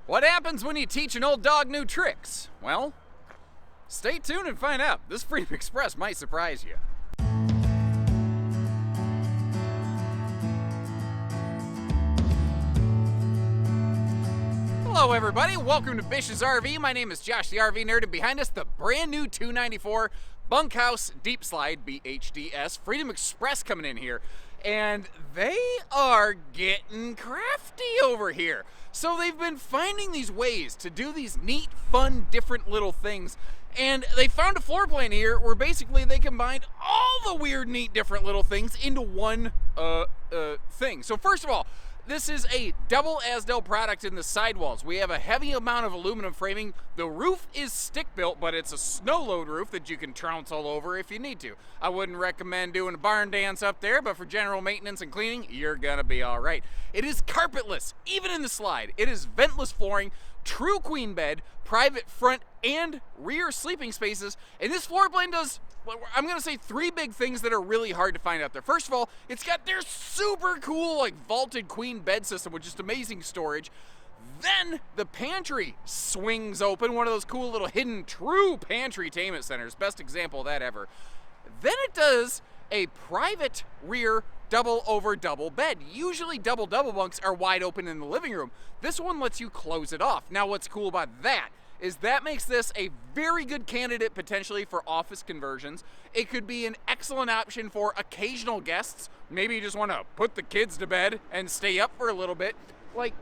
What happens when you teach an old dog new tricks? Well, stay tuned and find out. This Freedom Express might surprise you. Hello everybody, welcome to Bish's RV. My name is Josh the RV Nerd, and behind us the brand new 294 Bunkhouse Deep Slide BHDS Freedom Express coming in here. And they are getting crafty over here. So they've been finding these ways to do these neat, fun, different little things. And they found a floor plan here where basically they combined all the weird, neat, different little things into one thing. So first of all, this is a double Asdel product in the sidewalls. We have a heavy amount of aluminum framing. The roof is stick-built, but it's a snow-load roof that you can trounce all over if you need to. I wouldn't recommend doing a barn dance up there, but for general maintenance and cleaning, you're gonna be all right. It is carpetless, even in the slide. It is ventless flooring, true queen bed, private front and rear sleeping spaces, and this floor plan does, I'm gonna say, three big things that are really hard to find out there. First of all, it's got their super cool, like, vaulted queen bed system with just amazing storage. Then the pantry swings open, one of those cool little hidden true Pantrytainment centers. Best example of that ever. Then it does a private rear double over double bed. Usually double bunks are wide open in the living room. This one lets you close it off. Now what's cool about that is that makes this a very good candidate potentially for office conversions. It could be an excellent option for occasional guests. Maybe you just want to put the kids to bed and stay up for a little bit. Like,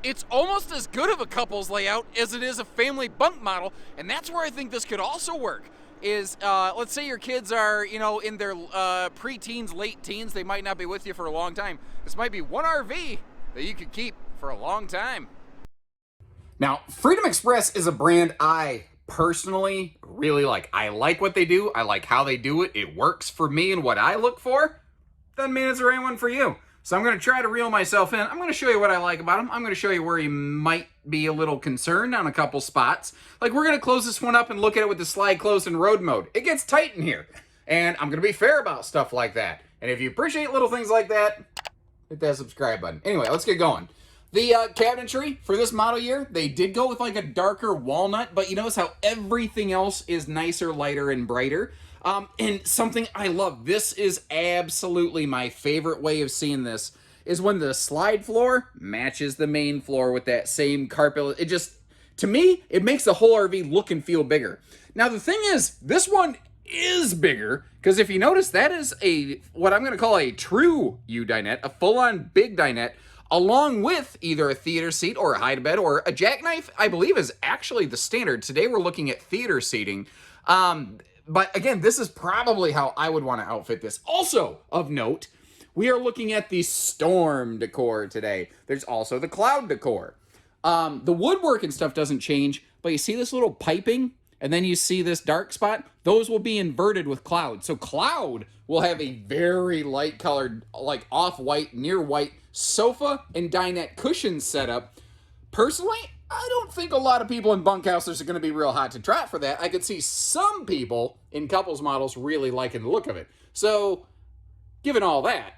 it's almost as good of a couple's layout as it is a family bunk model, and that's where I think this could also work. Is, let's say your kids are, you know, in their pre-teens, late teens, they might not be with you for a long time. This might be one RV that you could keep for a long time. Now, Freedom Express is a brand I personally really like. I like what they do. I like how they do it. It works for me and what I look for. Doesn't mean it's the right one for you. So I'm going to try to reel myself in. I'm going to show you what I like about them. I'm going to show you where you might be a little concerned on a couple spots. Like, we're going to close this one up and look at it with the slide closed in road mode. It gets tight in here. And I'm going to be fair about stuff like that. And if you appreciate little things like that, hit that subscribe button. Anyway, let's get going. The cabinetry for this model year, they did go with like a darker walnut, but you notice how everything else is nicer, lighter, and brighter. And something I love, this is absolutely my favorite way of seeing this, is when the slide floor matches the main floor with that same carpet. It just, to me, it makes the whole RV look and feel bigger. Now the thing is, this one is bigger, because if you notice, that is what I'm going to call a true U-dinette, a full-on big dinette, along with either a theater seat or a hide-a-bed or a jackknife, I believe is actually the standard. Today we're looking at theater seating. But again, this is probably how I would want to outfit this. Also of note, we are looking at the storm decor today. There's also the cloud decor. The woodwork and stuff doesn't change, but you see this little piping, and then you see this dark spot? Those will be inverted with cloud. So cloud will have a very light colored, like off-white, near white sofa and dinette cushion setup. Personally, I don't think a lot of people in bunkhouses are going to be real hot to trot for that. I could see some people in couples models really liking the look of it. So, given all that,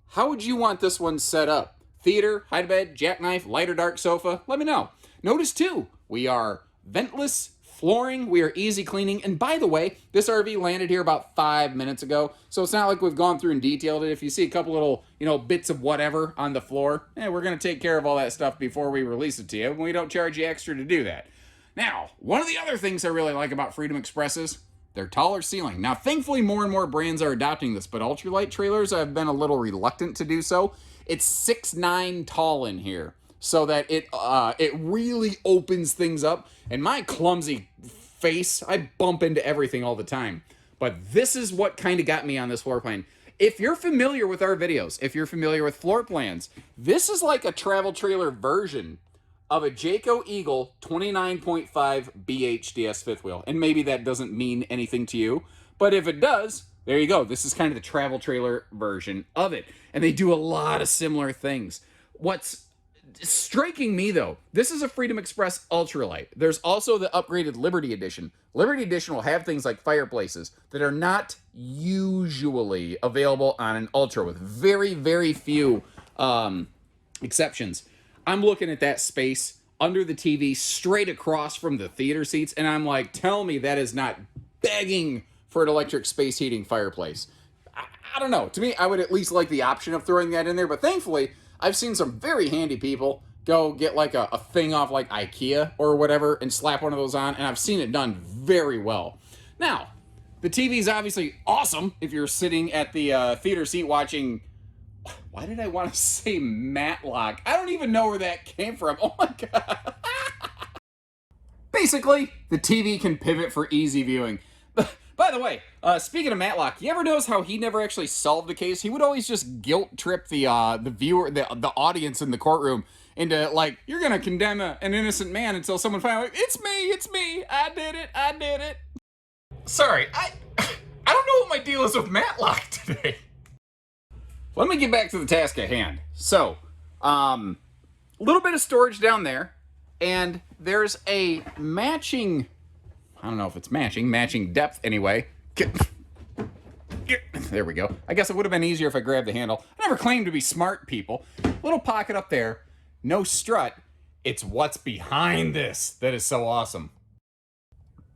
how would you want this one set up? Theater, hide-a-bed, jackknife, light or dark sofa? Let me know. Notice too, we are ventless flooring, we are easy cleaning, and by the way, this RV landed here about 5 minutes ago, so it's not like we've gone through and detailed it. If you see a couple little, bits of whatever on the floor, we're going to take care of all that stuff before we release it to you, and we don't charge you extra to do that. Now, one of the other things I really like about Freedom Express is their taller ceiling. Now, thankfully, more and more brands are adopting this, but ultralight trailers, I've been a little reluctant to do so. It's 6'9" tall in here, so that it really opens things up. And my clumsy face, I bump into everything all the time. But this is what kind of got me on this floor plan. If you're familiar with our videos, if you're familiar with floor plans, this is like a travel trailer version of a Jayco Eagle 29.5 BHDS fifth wheel. And maybe that doesn't mean anything to you, but if it does, there you go. This is kind of the travel trailer version of it. And they do a lot of similar things. What's striking me, though, this is a Freedom Express ultralight. There's also the upgraded Liberty Edition. Liberty Edition will have things like fireplaces that are not usually available on an ultra, with very, very few exceptions. I'm looking at that space. under the TV, straight across from the theater seats, and I'm like, tell me that is not begging for an electric space heating fireplace. I don't know. To me, I would at least like the option of throwing that in there, but thankfully, I've seen some very handy people go get like a thing off like IKEA or whatever and slap one of those on, and I've seen it done very well. Now, the TV is obviously awesome if you're sitting at the theater seat watching... Why did I want to say Matlock? I don't even know where that came from. Oh my god. Basically, the TV can pivot for easy viewing. By the way, speaking of Matlock, you ever notice how he never actually solved the case? He would always just guilt trip the viewer, the audience in the courtroom into, like, you're gonna condemn an innocent man until someone finally, it's me, I did it. Sorry, I don't know what my deal is with Matlock today. Let me get back to the task at hand. So, a little bit of storage down there, and there's a matching, I don't know if it's matching depth anyway. There we go. I guess it would have been easier if I grabbed the handle. I never claimed to be smart, people. Little pocket up there, no strut. It's what's behind this that is so awesome.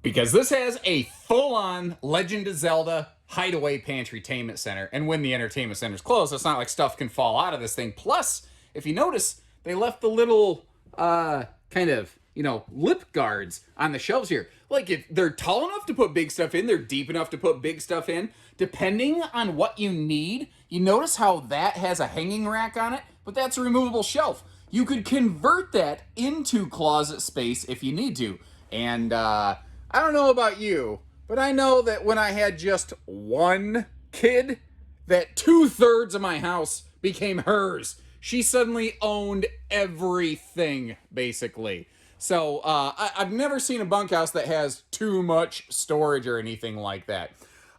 Because this has a full-on Legend of Zelda hideaway Pantrytainment center. And when the entertainment center's closed, it's not like stuff can fall out of this thing. Plus, if you notice, they left the little, kind of, you know, lip guards on the shelves here. Like, if they're tall enough to put big stuff in, they're deep enough to put big stuff in. Depending on what you need, you notice how that has a hanging rack on it, but that's a removable shelf. You could convert that into closet space if you need to. And, I don't know about you, but I know that when I had just one kid, that 2/3 of my house became hers. She suddenly owned everything, basically. So, I've never seen a bunkhouse that has too much storage or anything like that.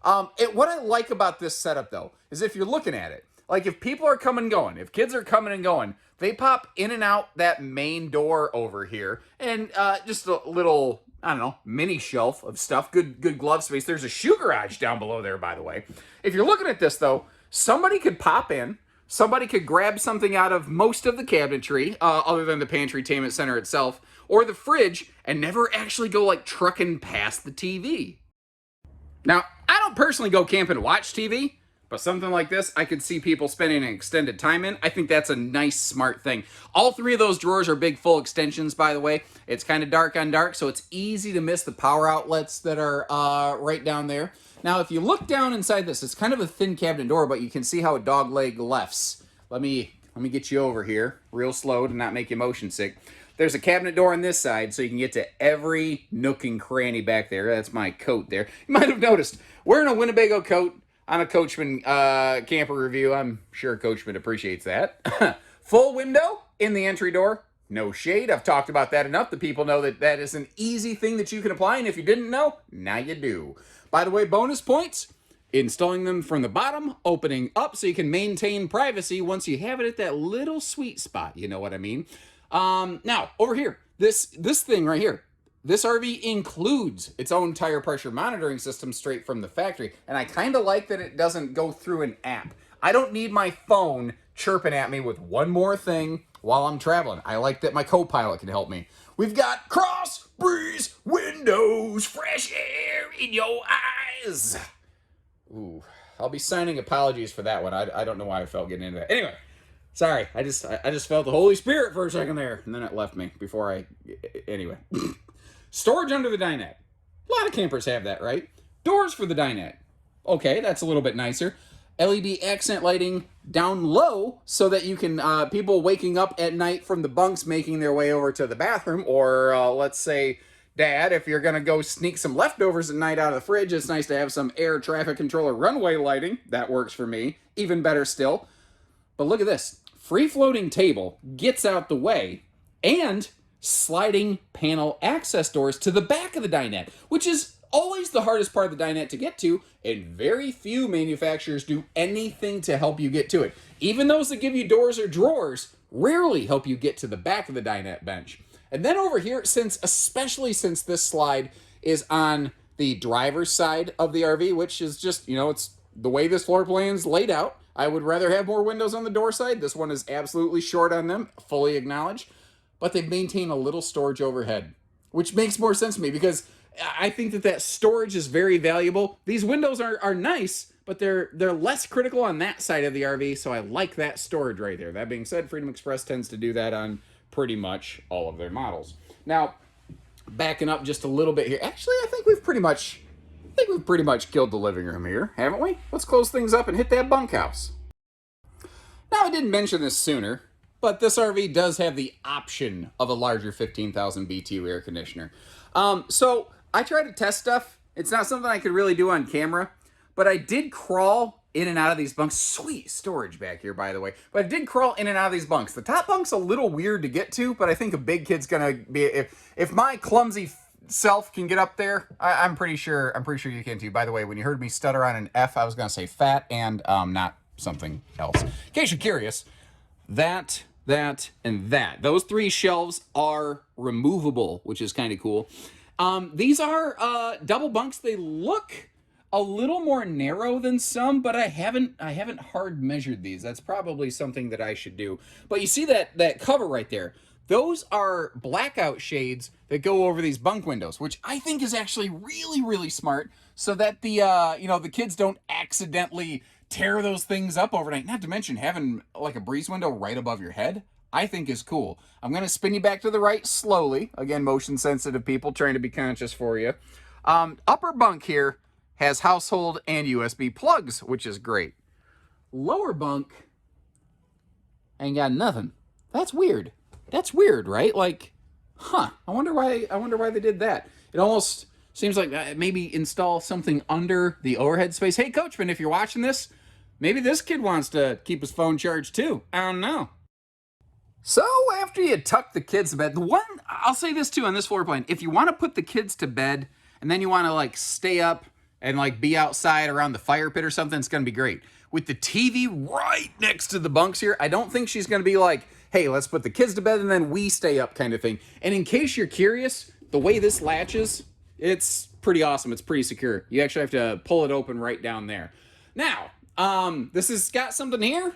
What I like about this setup, though, is if you're looking at it, like if people are coming and going, if kids are coming and going, they pop in and out that main door over here, and just a little, I don't know, mini shelf of stuff, good glove space. There's a shoe garage down below there, by the way. If you're looking at this, though, somebody could pop in, somebody could grab something out of most of the cabinetry, other than the Pantrytainment center itself, or the fridge, and never actually go, like, trucking past the TV. Now, I don't personally go camping to watch TV, but something like this, I could see people spending an extended time in. I think that's a nice, smart thing. All three of those drawers are big, full extensions, by the way. It's kind of dark on dark, so it's easy to miss the power outlets that are right down there. Now, if you look down inside this, it's kind of a thin cabinet door, but you can see how a dog leg lefts. Let me get you over here, real slow to not make you motion sick. There's a cabinet door on this side, so you can get to every nook and cranny back there. That's my coat there. You might have noticed, wearing a Winnebago coat on a Coachmen camper review. I'm sure Coachmen appreciates that. Full window in the entry door. No shade. I've talked about that enough. The people know that that is an easy thing that you can apply, and if you didn't know, now you do. By the way, bonus points, installing them from the bottom, opening up so you can maintain privacy once you have it at that little sweet spot. You know what I mean? Now, over here, this thing right here, this RV includes its own tire pressure monitoring system straight from the factory, and I kind of like that it doesn't go through an app. I don't need my phone chirping at me with one more thing while I'm traveling. I like that my co-pilot can help me. We've got cross breeze windows, fresh air in your eyes. Ooh, I'll be signing apologies for that one. I don't know why I felt getting into that. Anyway. Sorry, I just felt the Holy Spirit for a second there, and then it left me before anyway. Storage under the dinette. A lot of campers have that, right? Doors for the dinette. Okay, that's a little bit nicer. LED accent lighting down low so that you can, people waking up at night from the bunks making their way over to the bathroom, or let's say, Dad, if you're going to go sneak some leftovers at night out of the fridge, it's nice to have some air traffic controller runway lighting. That works for me. Even better still. But look at this. Free-floating table gets out the way, and sliding panel access doors to the back of the dinette, which is always the hardest part of the dinette to get to, and very few manufacturers do anything to help you get to it. Even those that give you doors or drawers rarely help you get to the back of the dinette bench. And then over here, especially since this slide is on the driver's side of the RV, which is just, you know, it's the way this floor plan's laid out. I would rather have more windows on the door side. This one is absolutely short on them, fully acknowledged. but they've maintained a little storage overhead, which makes more sense to me because I think that storage is very valuable. These windows are nice, but they're less critical on that side of the RV, so I like that storage right there. That being said, Freedom Express tends to do that on pretty much all of their models. Now, backing up just a little bit here. Actually, I think we've pretty much killed the living room here, haven't we? Let's close things up and hit that bunkhouse. Now, I didn't mention this sooner, but this RV does have the option of a larger 15,000 BTU air conditioner. So I tried to test stuff. It's not something I could really do on camera, but I did crawl in and out of these bunks. Sweet storage back here, by the way. But I did crawl in and out of these bunks. The top bunk's a little weird to get to, but I think a big kid's gonna be, if my clumsy self can get up there, I'm pretty sure you can too. By the way, when you heard me stutter on an F, I was gonna say fat and not something else. In case you're curious, that, and that. Those three shelves are removable, which is kind of cool. These are double bunks. They look a little more narrow than some, but I haven't hard measured these. That's probably something that I should do. But you see that cover right there? Those are blackout shades that go over these bunk windows, which I think is actually really, really smart, so that the kids don't accidentally tear those things up overnight. Not to mention having like a breeze window right above your head, I think is cool. I'm going to spin you back to the right slowly. Again, motion sensitive people trying to be conscious for you. Upper bunk here has household and USB plugs, which is great. Lower bunk ain't got nothing. That's weird. That's weird, right? Like, I wonder why they did that. It almost seems like maybe install something under the overhead space. Hey, Coachman, if you're watching this, maybe this kid wants to keep his phone charged too. I don't know. So after you tuck the kids to bed, I'll say this too on this floor plan. If you want to put the kids to bed and then you want to like stay up and like be outside around the fire pit or something, it's going to be great. With the TV right next to the bunks here, I don't think she's going to be like, hey, let's put the kids to bed and then we stay up kind of thing. And in case you're curious, the way this latches, it's pretty awesome. It's pretty secure. You actually have to pull it open right down there. Now, this has got something here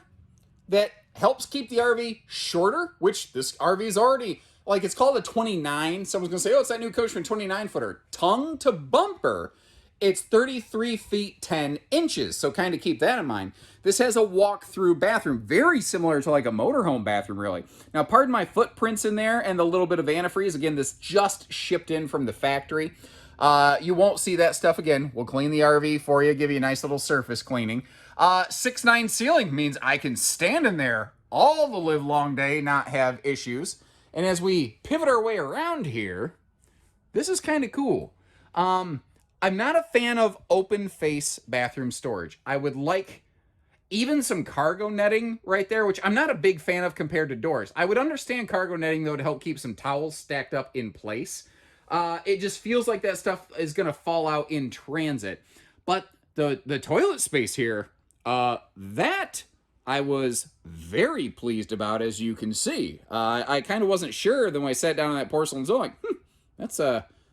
that helps keep the RV shorter, which this RV is already, like, it's called a 29. Someone's going to say, oh, it's that new Coachmen 29-footer. Tongue to bumper, it's 33 feet 10 inches, so kind of keep that in mind. This has a walk-through bathroom, very similar to like a motorhome bathroom, really. Now, pardon my footprints in there and the little bit of antifreeze. Again, this just shipped in from the factory. You won't see that stuff again. We'll clean the RV for you, give you a nice little surface cleaning. 6'9" ceiling means I can stand in there all the live long day, not have issues. And as we pivot our way around here, this is kind of cool. I'm not a fan of open face bathroom storage. I would like even some cargo netting right there, which I'm not a big fan of compared to doors. I would understand cargo netting though to help keep some towels stacked up in place. It just feels like that stuff is going to fall out in transit. But the toilet space here, that I was very pleased about, as you can see. I kind of wasn't sure. Then when I sat down on that porcelain zone, like,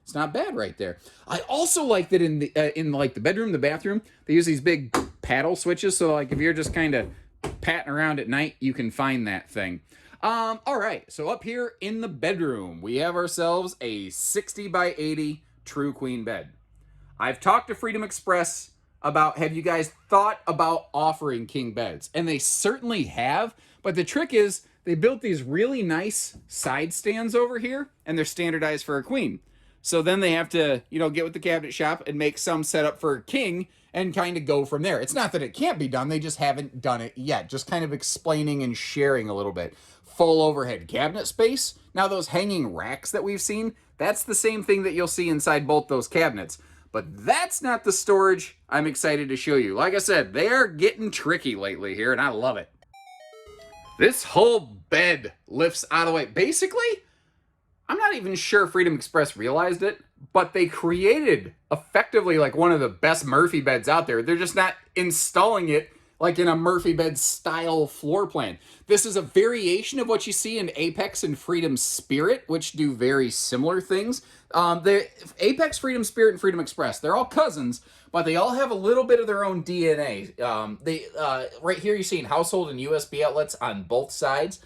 it's not bad right there. I also like that in like the bedroom, the bathroom, they use these big paddle switches. So like if you're just kind of patting around at night, you can find that thing. All right, so up here in the bedroom, we have ourselves a 60 by 80 true queen bed. I've talked to Freedom Express about, have you guys thought about offering king beds? And they certainly have, but the trick is they built these really nice side stands over here, and they're standardized for a queen. So then they have to, get with the cabinet shop and make some setup for a king and kind of go from there. It's not that it can't be done, they just haven't done it yet. Just kind of explaining and sharing a little bit. Full overhead cabinet space. Now those hanging racks that we've seen, that's the same thing that you'll see inside both those cabinets. But that's not the storage I'm excited to show you. Like I said, they are getting tricky lately here, and I love it. This whole bed lifts out of the way. Basically, I'm not even sure Freedom Express realized it, but they created effectively like one of the best Murphy beds out there. They're just not installing it like in a Murphy bed style floor plan. This is a variation of what you see in Apex and Freedom Spirit, which do very similar things. The Apex, Freedom Spirit, and Freedom Express, they're all cousins, but they all have a little bit of their own DNA. Right here you're seeing household and USB outlets on both sides.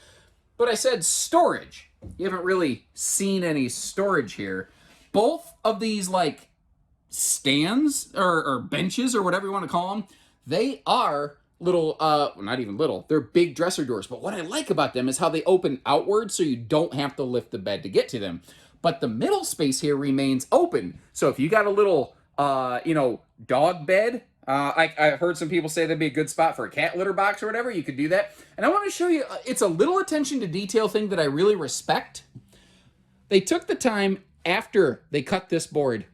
But I said storage. you haven't really seen any storage here. Both of these like stands or benches or whatever you want to call them, they are little, not even little, they're big dresser doors. But what I like about them is how they open outward so you don't have to lift the bed to get to them. But the middle space here remains open. So if you got a little, dog bed, I heard some people say that'd be a good spot for a cat litter box or whatever, you could do that. And I want to show you, it's a little attention to detail thing that I really respect. They took the time after they cut this board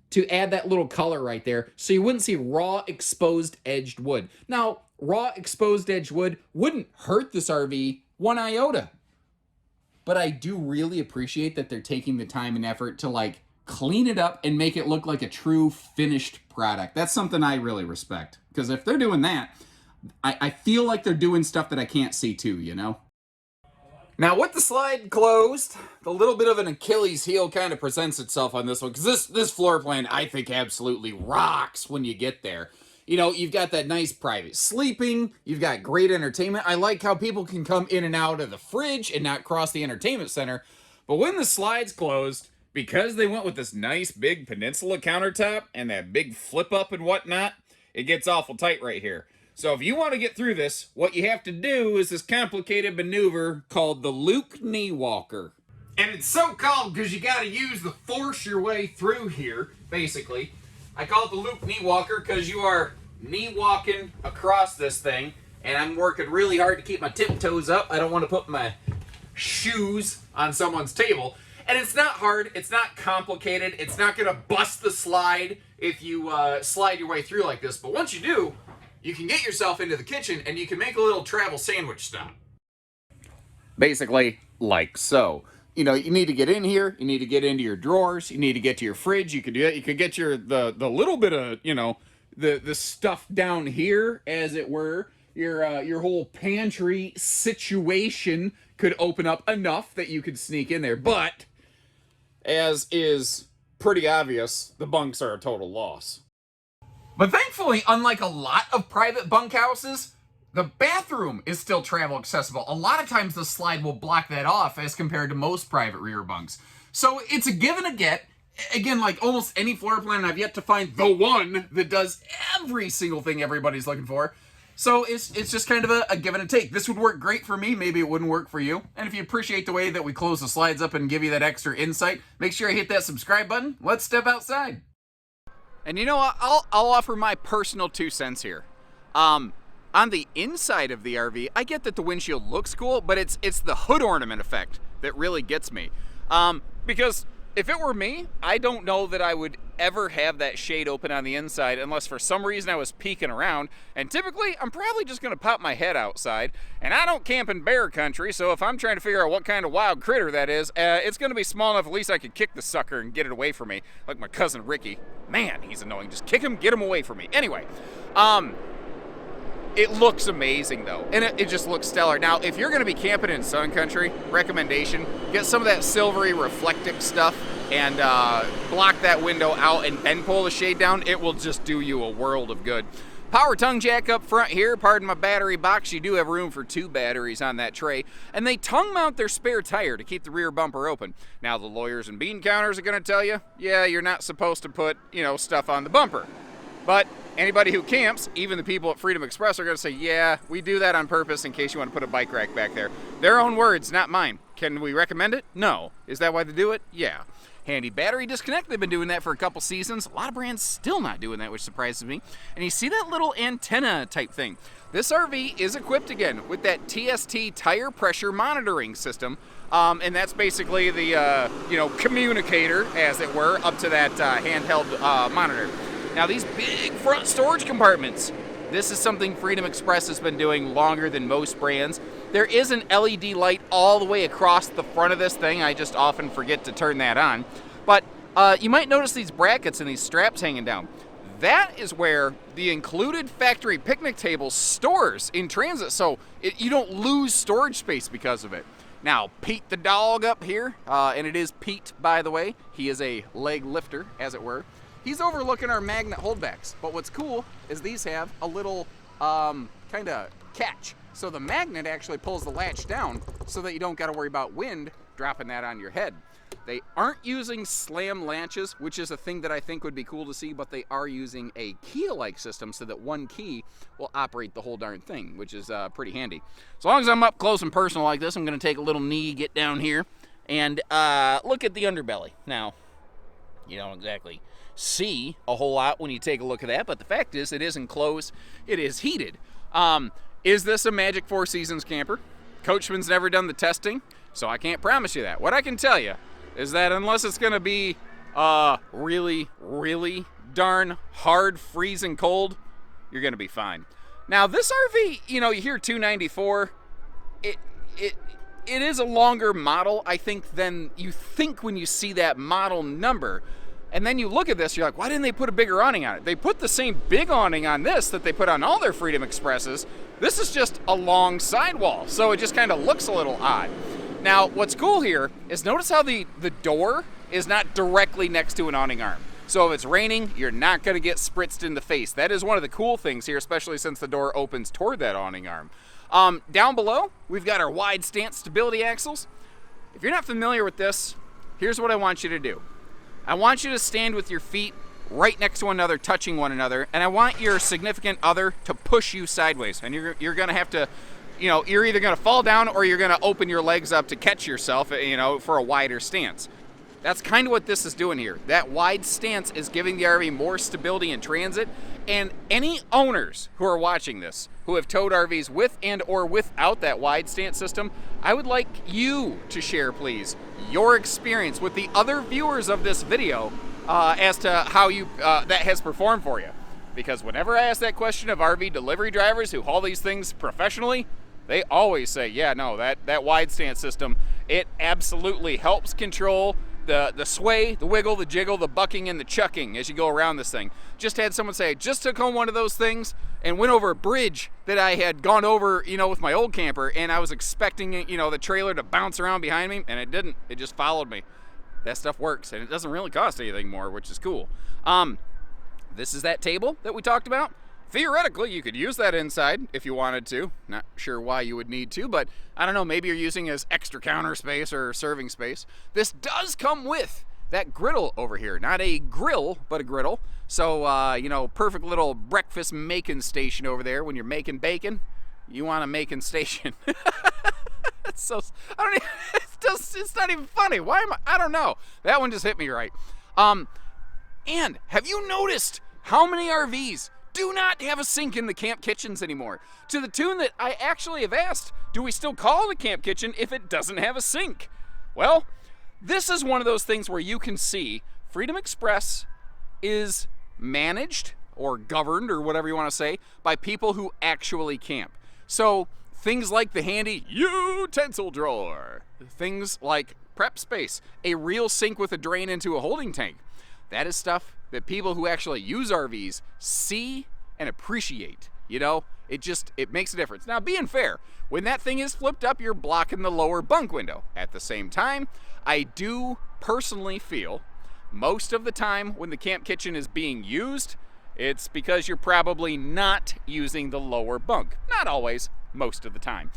to add that little color right there so you wouldn't see raw exposed edged wood. Now, raw exposed edged wood wouldn't hurt this RV one iota. But I do really appreciate that they're taking the time and effort to like clean it up and make it look like a true finished product. That's something I really respect. Because if they're doing that, I feel like they're doing stuff that I can't see too, you know? Now, with the slide closed, the little bit of an Achilles heel kind of presents itself on this one, because this floor plan, I think, absolutely rocks when you get there. You know, you've got that nice private sleeping, you've got great entertainment. I like how people can come in and out of the fridge and not cross the entertainment center. But when the slide's closed, because they went with this nice big peninsula countertop and that big flip up and whatnot, it gets awful tight right here. So if you want to get through this, what you have to do is this complicated maneuver called the Luke knee walker. And it's so called because you got to use the force your way through here, basically. I call it the Luke knee walker because you are knee walking across this thing, and I'm working really hard to keep my tiptoes up. I don't want to put my shoes on someone's table. And it's not hard, it's not complicated, it's not going to bust the slide if you slide your way through like this. But once you do, you can get yourself into the kitchen and you can make a little travel sandwich stop. Basically, like so. You know, you need to get in here, you need to get into your drawers, you need to get to your fridge, you could do that, you could get your the little bit of, you know, the stuff down here, as it were. Your whole pantry situation could open up enough that you could sneak in there. But, as is pretty obvious, the bunks are a total loss. But thankfully, unlike a lot of private bunkhouses, the bathroom is still travel accessible. A lot of times the slide will block that off as compared to most private rear bunks. So it's a give and a get. Again, like almost any floor plan, I've yet to find the one that does every single thing everybody's looking for. So it's just kind of a give and a take. This would work great for me. Maybe it wouldn't work for you. And if you appreciate the way that we close the slides up and give you that extra insight, make sure you hit that subscribe button. Let's step outside. And you know what? I'll offer my personal 2 cents here. On the inside of the RV, I get that the windshield looks cool, but it's the hood ornament effect that really gets me. Because if it were me, I don't know that I would ever have that shade open on the inside unless for some reason I was peeking around. And typically, I'm probably just going to pop my head outside. And I don't camp in bear country, so if I'm trying to figure out what kind of wild critter that is, it's going to be small enough at least I could kick the sucker and get it away from me. Like my cousin Ricky. Man, he's annoying. Just kick him, get him away from me. Anyway, it looks amazing, though, and it just looks stellar. Now, if you're going to be camping in sun country, recommendation, get some of that silvery reflective stuff and block that window out and pull the shade down. It will just do you a world of good. Power tongue jack up front here. Pardon my battery box. You do have room for 2 batteries on that tray. And they tongue mount their spare tire to keep the rear bumper open. Now, the lawyers and bean counters are going to tell you, yeah, you're not supposed to put, stuff on the bumper. But anybody who camps, even the people at Freedom Express, are going to say, yeah, we do that on purpose in case you want to put a bike rack back there. Their own words, not mine. Can we recommend it? No. Is that why they do it? Yeah. Handy battery disconnect. They've been doing that for a couple seasons. A lot of brands still not doing that, which surprises me. And you see that little antenna type thing. This RV is equipped again with that TST tire pressure monitoring system. And that's basically the, communicator, as it were, up to that handheld monitor. Now, these big front storage compartments, this is something Freedom Express has been doing longer than most brands. There is an LED light all the way across the front of this thing. I just often forget to turn that on. But you might notice these brackets and these straps hanging down. That is where the included factory picnic table stores in transit, so you don't lose storage space because of it. Now, Pete the dog up here, and it is Pete, by the way. He is a leg lifter, as it were. He's overlooking our magnet holdbacks, but what's cool is these have a little kind of catch. So the magnet actually pulls the latch down so that you don't got to worry about wind dropping that on your head. They aren't using slam latches, which is a thing that I think would be cool to see, but they are using a key-like system so that one key will operate the whole darn thing, which is pretty handy. As long as I'm up close and personal like this, I'm going to take a little knee, get down here, and look at the underbelly. Now, you don't exactly see a whole lot when you take a look at that, but the fact is it is enclosed, it is heated. Is this a Magic Four Seasons camper? Coachman's never done the testing, so I can't promise you that. What I can tell you is that unless it's going to be really, really darn hard, freezing cold, you're going to be fine. Now, this RV, you know, you hear 294, it is a longer model, I think, than you think when you see that model number. And then you look at this, you're like, why didn't they put a bigger awning on it? They put the same big awning on this that they put on all their Freedom Expresses. This is just a long sidewall, so it just kind of looks a little odd. Now, what's cool here is notice how the door is not directly next to an awning arm. So if it's raining, you're not going to get spritzed in the face. That is one of the cool things here, especially since the door opens toward that awning arm. Down below, we've got our wide stance stability axles. If you're not familiar with this, here's what I want you to do. I want you to stand with your feet right next to one another, touching one another, and I want your significant other to push you sideways. And you're going to have to, you know, you're either going to fall down or you're going to open your legs up to catch yourself, you know, for a wider stance. That's kind of what this is doing here. That wide stance is giving the RV more stability in transit. And any owners who are watching this, who have towed RVs with and or without that wide stance system, I would like you to share, please, your experience with the other viewers of this video as to how that has performed for you. Because whenever I ask that question of RV delivery drivers who haul these things professionally, they always say, yeah, no, that wide stance system, it absolutely helps control the sway, the wiggle, the jiggle, the bucking, and the chucking as you go around this thing. Just had someone say, I just took home one of those things and went over a bridge that I had gone over, you know, with my old camper, and I was expecting, you know, the trailer to bounce around behind me, and it didn't. It just followed me. That stuff works, and it doesn't really cost anything more, which is cool. This is that table that we talked about. Theoretically, you could use that inside if you wanted to. Not sure why you would need to, but I don't know, maybe you're using it as extra counter space or serving space. This does come with that griddle over here. Not a grill, but a griddle. So, you know, perfect little breakfast making station over there. When you're making bacon, you want a making station. It's so, I don't even, it's not even funny. Why am I don't know. That one just hit me right. And have you noticed how many RVs do not have a sink in the camp kitchens anymore? To the tune that I actually have asked, do we still call it a camp kitchen if it doesn't have a sink? Well, this is one of those things where you can see Freedom Express is managed or governed or whatever you want to say by people who actually camp. So things like the handy utensil drawer, things like prep space, a real sink with a drain into a holding tank. That is stuff that people who actually use RVs see and appreciate. You know, it makes a difference. Now, being fair, when that thing is flipped up, you're blocking the lower bunk window. At the same time, I do personally feel most of the time when the camp kitchen is being used, it's because you're probably not using the lower bunk. Not always, most of the time.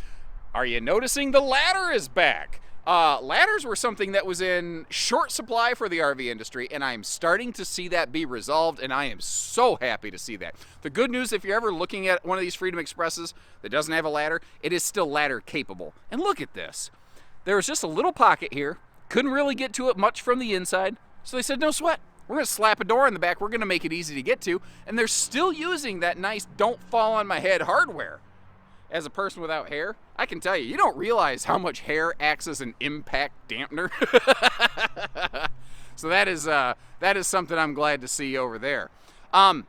Are you noticing the ladder is back? Ladders were something that was in short supply for the RV industry, and I'm starting to see that be resolved, and I am so happy to see that. The good news, if you're ever looking at one of these Freedom Expresses that doesn't have a ladder, it is still ladder capable. And look at this. There was just a little pocket here. Couldn't really get to it much from the inside, so they said, no sweat. We're going to slap a door in the back. We're going to make it easy to get to, and they're still using that nice don't fall on my head hardware. As a person without hair, I can tell you, you don't realize how much hair acts as an impact dampener. So that is something I'm glad to see over there. Let's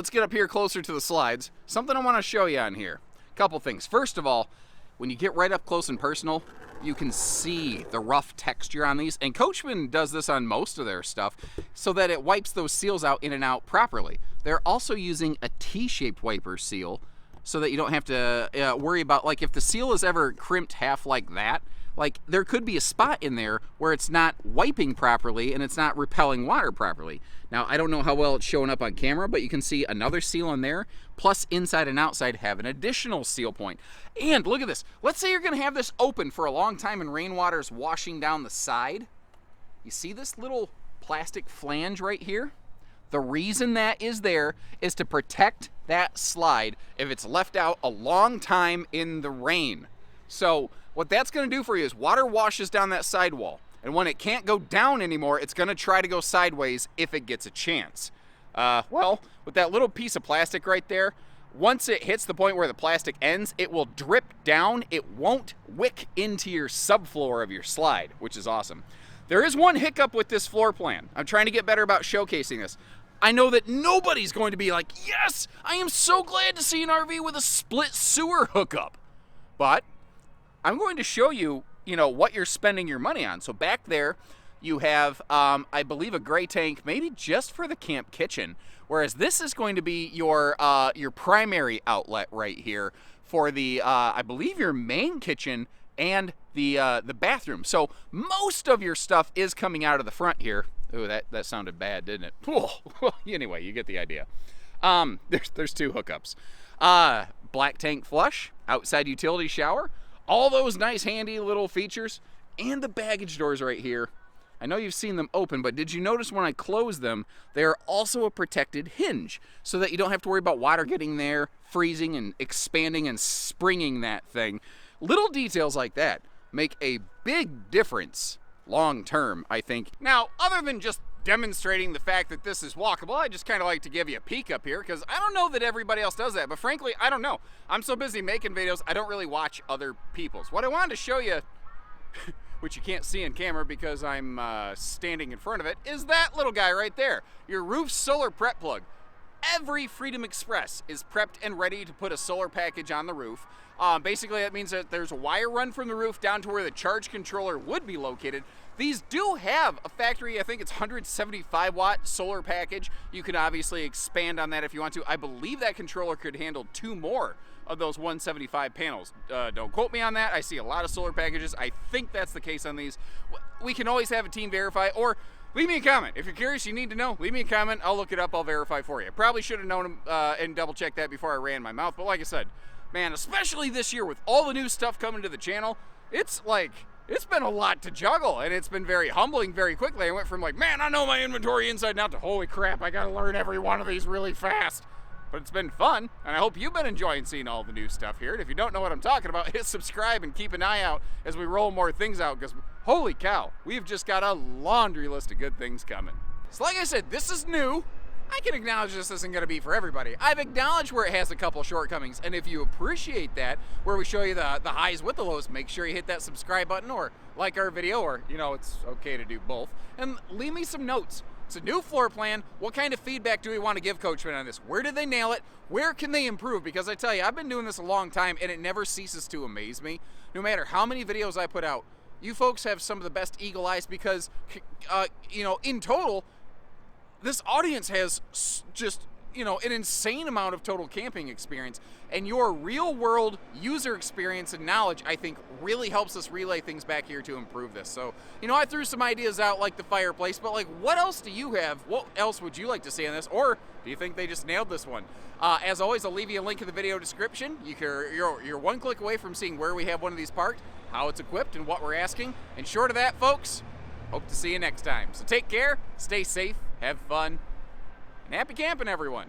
get up here closer to the slides. Something I want to show you on here. Couple things. First of all, when you get right up close and personal, you can see the rough texture on these. And Coachmen does this on most of their stuff so that it wipes those seals out in and out properly. They're also using a T-shaped wiper seal so that you don't have to worry about, like, if the seal is ever crimped half like that, like there could be a spot in there where it's not wiping properly and it's not repelling water properly. Now, I don't know how well it's showing up on camera, but you can see another seal in there, plus inside and outside have an additional seal point. And look at this. Let's say you're gonna have this open for a long time and rainwater's washing down the side. You see this little plastic flange right here? The reason that is there is to protect that slide if it's left out a long time in the rain. So what that's gonna do for you is water washes down that sidewall. And when it can't go down anymore, it's gonna try to go sideways if it gets a chance. Well, with that little piece of plastic right there, once it hits the point where the plastic ends, it will drip down. It won't wick into your subfloor of your slide, which is awesome. There is one hiccup with this floor plan. I'm trying to get better about showcasing this. I know that nobody's going to be like, yes, I am so glad to see an RV with a split sewer hookup. But I'm going to show you, what you're spending your money on. So back there, you have, I believe, a gray tank, maybe just for the camp kitchen. Whereas this is going to be your primary outlet right here for the, I believe, your main kitchen and the bathroom. So most of your stuff is coming out of the front here. Ooh, that sounded bad, didn't it? Well, anyway, you get the idea. There's two hookups. Black tank flush, outside utility shower, all those nice handy little features, and the baggage doors right here. I know you've seen them open, but did you notice when I close them, they are also a protected hinge so that you don't have to worry about water getting there, freezing and expanding and springing that thing. Little details like that make a big difference long term, I think. Now, other than just demonstrating the fact that this is walkable, I just kind of like to give you a peek up here because I don't know that everybody else does that, but frankly, I don't know. I'm so busy making videos, I don't really watch other people's. What I wanted to show you, which you can't see in camera because I'm standing in front of it, is that little guy right there, your roof solar prep plug. Every Freedom Express is prepped and ready to put a solar package on the roof. Basically, that means that there's a wire run from the roof down to where the charge controller would be located. These do have a factory, I think it's 175 watt solar package. You can obviously expand on that if you want to. I believe that controller could handle 2 more of those 175 panels. Don't quote me on that. I see a lot of solar packages. I think that's the case on these. We can always have a team verify, or leave me a comment. If you're curious, you need to know, leave me a comment. I'll look it up. I'll verify for you. Probably should have known and double checked that before I ran my mouth. But like I said, man, especially this year with all the new stuff coming to the channel, it's been a lot to juggle, and it's been very humbling very quickly. I went from like, man, I know my inventory inside and out, to holy crap, I gotta learn every one of these really fast. But it's been fun, and I hope you've been enjoying seeing all the new stuff here. And if you don't know what I'm talking about, hit subscribe and keep an eye out as we roll more things out, because holy cow, we've just got a laundry list of good things coming. So like I said, this is new. I can acknowledge this isn't going to be for everybody. I've acknowledged where it has a couple shortcomings, and if you appreciate that, where we show you the highs with the lows, make sure you hit that subscribe button or like our video, or, it's okay to do both. And leave me some notes. It's a new floor plan. What kind of feedback do we want to give Coachmen on this? Where did they nail it? Where can they improve? Because I tell you, I've been doing this a long time, and it never ceases to amaze me. No matter how many videos I put out, you folks have some of the best eagle eyes because, in total, this audience has just, an insane amount of total camping experience, and your real world user experience and knowledge, I think, really helps us relay things back here to improve this. So, I threw some ideas out like the fireplace, but what else do you have? What else would you like to see on this? Or do you think they just nailed this one? As always, I'll leave you a link in the video description. You're one click away from seeing where we have one of these parked, how it's equipped, and what we're asking. And short of that, folks, hope to see you next time. So take care, stay safe, have fun, and happy camping, everyone.